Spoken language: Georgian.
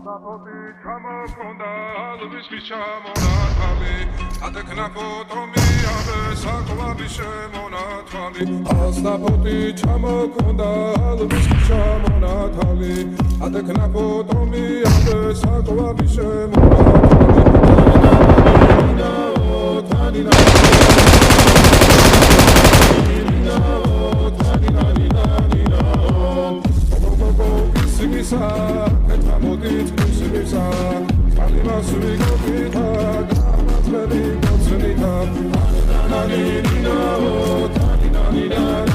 Sapoti ჩამოქონდა ალვისის ჩამონათალი ატეკნა ფოტომი აბე საკვები შემონათალი ასაპოტი ჩამოქონდა ალვისის ჩამონათალი ატეკნა ფოტომი აბე საკვები შემონათალი Simisa, eta modit simisa, alima suvigopita, gamatleri gotsunita, tanina, tanina, tanina.